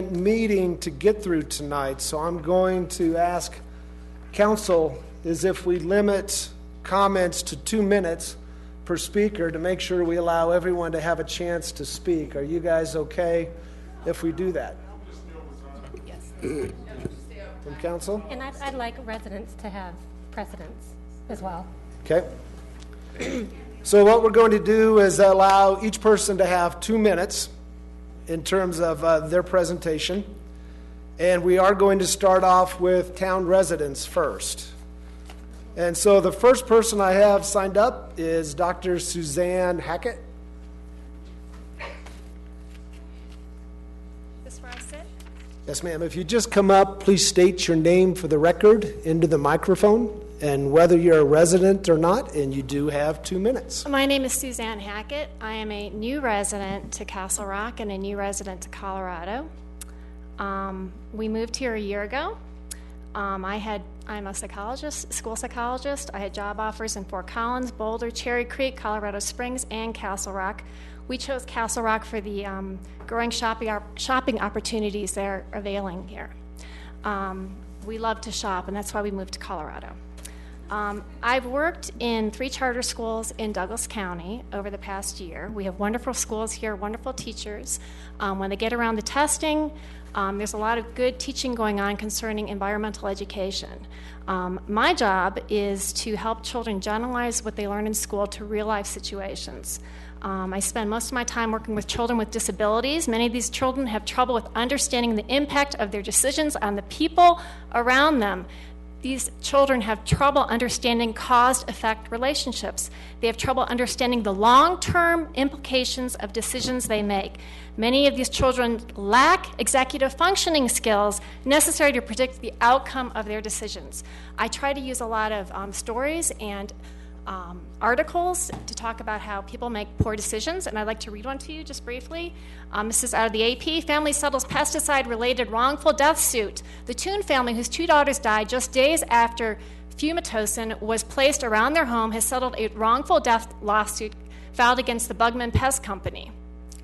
meeting to get through tonight, so I'm going to ask council is if we limit comments to 2 minutes per speaker to make sure we allow everyone to have a chance to speak. Are you guys okay if we do that? Yes. From council? And I'd like residents to have precedence as well. Okay. So what we're going to do is allow each person to have 2 minutes in terms of their presentation. And we are going to start off with town residents first. And so the first person I have signed up is Dr. Suzanne Hackett. This where I sit? Yes, ma'am. If you just come up, please state your name for the record into the microphone and whether you're a resident or not, and you do have 2 minutes. My name is Suzanne Hackett. I am a new resident to Castle Rock and a new resident to Colorado. We moved here a year ago. I'm a psychologist, school psychologist. I had job offers in Fort Collins, Boulder, Cherry Creek, Colorado Springs, and Castle Rock. We chose Castle Rock for the growing shopping opportunities that are availing here. We love to shop, and that's why we moved to Colorado. I've worked in 3 charter schools in Douglas County over the past year. We have wonderful schools here, wonderful teachers. When they get around the testing, there's a lot of good teaching going on concerning environmental education. My job is to help children generalize what they learn in school to real-life situations. I spend most of my time working with children with disabilities. Many of these children have trouble with understanding the impact of their decisions on the people around them. These children have trouble understanding cause-effect relationships. They have trouble understanding the long-term implications of decisions they make. Many of these children lack executive functioning skills necessary to predict the outcome of their decisions. I try to use a lot of stories and articles to talk about how people make poor decisions, and I'd like to read one to you just briefly. This is out of the AP. Family settles pesticide-related wrongful death suit. The Toon family, whose 2 daughters died just days after fumitosin was placed around their home, has settled a wrongful death lawsuit filed against the Bugman Pest Company.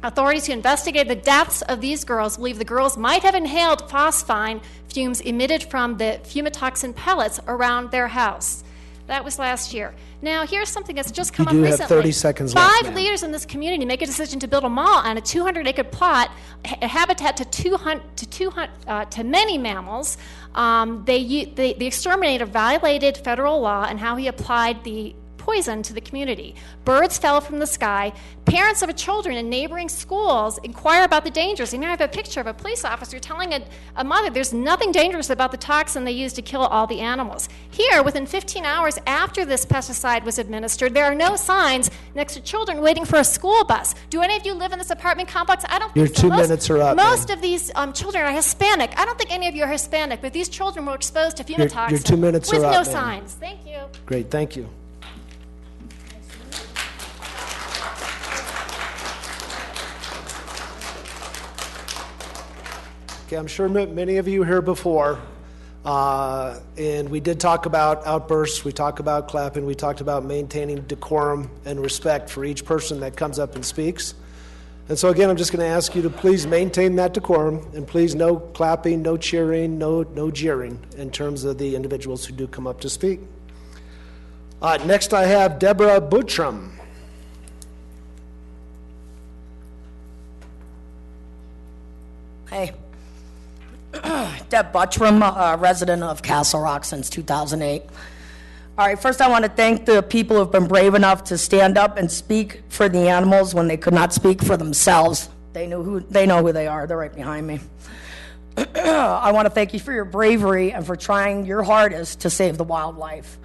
Authorities who investigated the deaths of these girls believe the girls might have inhaled phosphine fumes emitted from the fumitoxin pellets around their house. That was last year. Now, here's something that's just come up recently. You do have 30 seconds left, 5 ma'am. leaders in this community make a decision to build a mall on a 200-acre plot, a habitat to many mammals. The exterminator violated federal law and how he applied the poison to the community. Birds fell from the sky. Parents of children in neighboring schools inquire about the dangers. And here I have a picture of a police officer telling a mother there's nothing dangerous about the toxin they use to kill all the animals. Here, within 15 hours after this pesticide was administered, there are no signs next to children waiting for a school bus. Do any of you live in this apartment complex? I don't think so. Your 2 minutes are up. Most of these children are Hispanic. I don't think any of you are Hispanic, but these children were exposed to fumitoxin your 2 minutes with are no up, ma'am. signs. Thank you. Great, thank you. Okay, I'm sure many of you here before, and we did talk about outbursts, we talked about clapping, we talked about maintaining decorum and respect for each person that comes up and speaks. And so again, I'm just going to ask you to please maintain that decorum, and please no clapping, no cheering, no jeering in terms of the individuals who do come up to speak. Next I have Deborah Buttram. Hey, Deb Buttram, resident of Castle Rock since 2008. All right, first I want to thank the people who have been brave enough to stand up and speak for the animals when they could not speak for themselves. They know who they are. They're right behind me. I want to thank you for your bravery and for trying your hardest to save the wildlife.